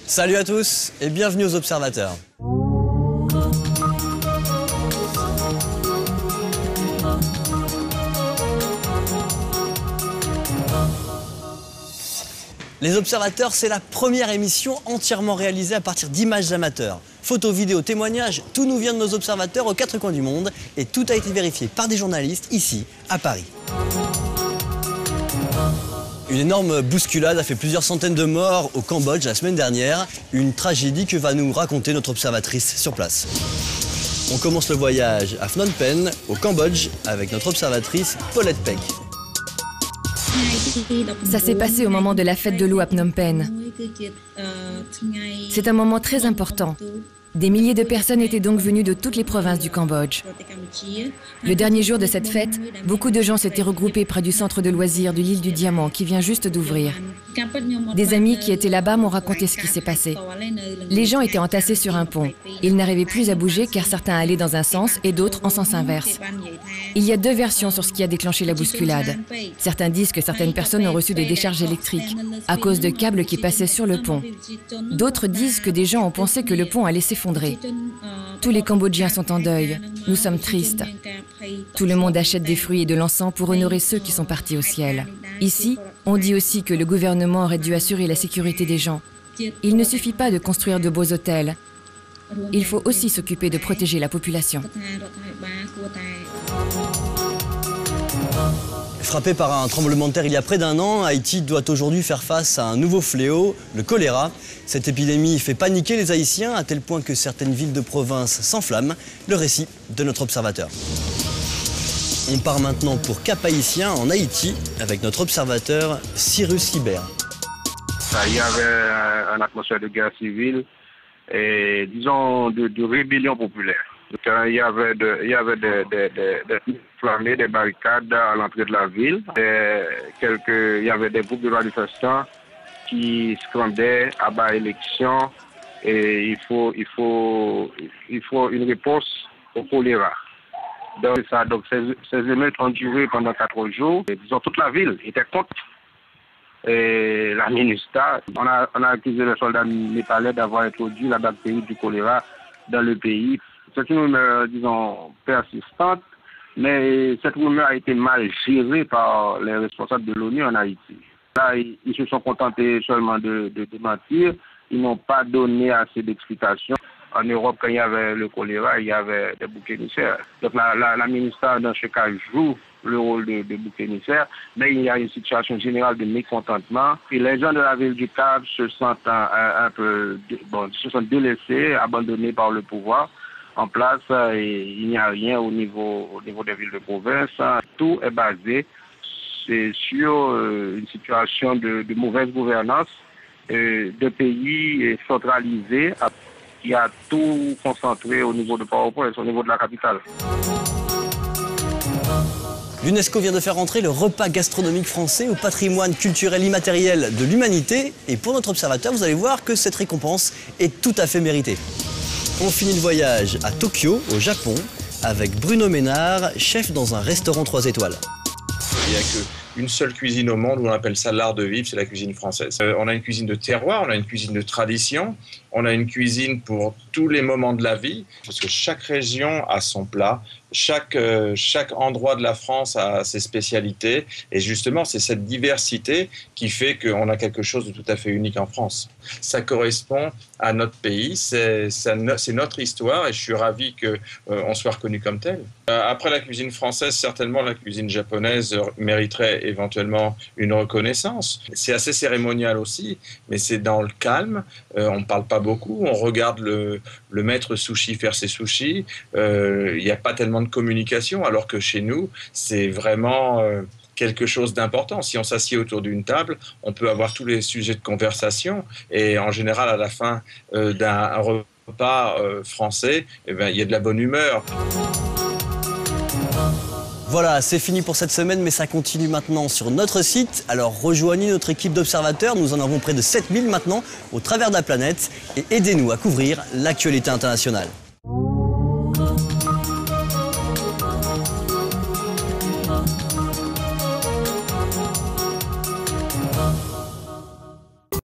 Salut à tous et bienvenue aux Observateurs. Les Observateurs, c'est la première émission entièrement réalisée à partir d'images amateurs. Photos, vidéos, témoignages, tout nous vient de nos observateurs aux quatre coins du monde et tout a été vérifié par des journalistes ici, à Paris. Une énorme bousculade a fait plusieurs centaines de morts au Cambodge la semaine dernière. Une tragédie que va nous raconter notre observatrice sur place. On commence le voyage à Phnom Penh, au Cambodge, avec notre observatrice Paulette Peck. Ça s'est passé au moment de la fête de l'eau à Phnom Penh. C'est un moment très important. Des milliers de personnes étaient donc venues de toutes les provinces du Cambodge. Le dernier jour de cette fête, beaucoup de gens s'étaient regroupés près du centre de loisirs de l'île du Diamant qui vient juste d'ouvrir. Des amis qui étaient là-bas m'ont raconté ce qui s'est passé. Les gens étaient entassés sur un pont. Ils n'arrivaient plus à bouger car certains allaient dans un sens et d'autres en sens inverse. Il y a deux versions sur ce qui a déclenché la bousculade. Certains disent que certaines personnes ont reçu des décharges électriques à cause de câbles qui passaient sur le pont. D'autres disent que des gens ont pensé que le pont allait s'effondrer. Tous les Cambodgiens sont en deuil. Nous sommes tristes. Tout le monde achète des fruits et de l'encens pour honorer ceux qui sont partis au ciel. Ici, on dit aussi que le gouvernement aurait dû assurer la sécurité des gens. Il ne suffit pas de construire de beaux hôtels. Il faut aussi s'occuper de protéger la population. Frappé par un tremblement de terre il y a près d'un an, Haïti doit aujourd'hui faire face à un nouveau fléau, le choléra. Cette épidémie fait paniquer les Haïtiens à tel point que certaines villes de province s'enflamment. Le récit de notre observateur. On part maintenant pour Cap-Haïtien en Haïti avec notre observateur Cyrus Hibert. Il y avait une atmosphère de guerre civile et disons de rébellion populaire. Il y avait des flammés, des barricades à l'entrée de la ville. Il y avait des groupes de manifestants qui scandaient à bas élection et il faut une réponse au choléra. Donc ces émeutes ont duré pendant 4 jours. Et, disons, toute la ville était contre la MINUSTAH. On a accusé les soldats népalais d'avoir introduit la bactérie du choléra dans le pays. C'est une rumeur, disons, persistante, mais cette rumeur a été mal gérée par les responsables de l'ONU en Haïti. Là, ils se sont contentés seulement de démentir. Ils n'ont pas donné assez d'explications. En Europe, quand il y avait le choléra, il y avait des boucs émissaires. Donc la MINUSTAH, dans ce cas, joue le rôle de bouc émissaire, mais il y a une situation générale de mécontentement. Et les gens de la ville du Cap se sentent se sentent délaissés, abandonnés par le pouvoir en place. Et il n'y a rien au niveau des villes de province. Tout est basé sur une situation de mauvaise gouvernance de pays centralisés qui a tout concentré au niveau de Port-au-Prince, au niveau de la capitale. L'UNESCO vient de faire entrer le repas gastronomique français au patrimoine culturel immatériel de l'humanité. Et pour notre observateur, vous allez voir que cette récompense est tout à fait méritée. On finit le voyage à Tokyo, au Japon, avec Bruno Ménard, chef dans un restaurant 3 étoiles. Il n'y a qu'une seule cuisine au monde où on appelle ça l'art de vivre, c'est la cuisine française. On a une cuisine de terroir, on a une cuisine de tradition, on a une cuisine pour tous les moments de la vie, parce que chaque région a son plat, chaque endroit de la France a ses spécialités, et justement c'est cette diversité qui fait qu'on a quelque chose de tout à fait unique en France. Ça correspond à notre pays, c'est notre histoire, et je suis ravi qu'on soit reconnu comme tel. Après la cuisine française, certainement la cuisine japonaise mériterait éventuellement une reconnaissance. C'est assez cérémonial aussi, mais c'est dans le calme, on ne parle pas beaucoup, on regarde le maître sushi faire ses sushis, il n'y a pas tellement de communication, alors que chez nous, c'est vraiment quelque chose d'important. Si on s'assied autour d'une table, on peut avoir tous les sujets de conversation, et en général, à la fin d'un repas français, il y a de la bonne humeur. Voilà, c'est fini pour cette semaine, mais ça continue maintenant sur notre site. Alors rejoignez notre équipe d'observateurs, nous en avons près de 7000 maintenant, au travers de la planète, et aidez-nous à couvrir l'actualité internationale.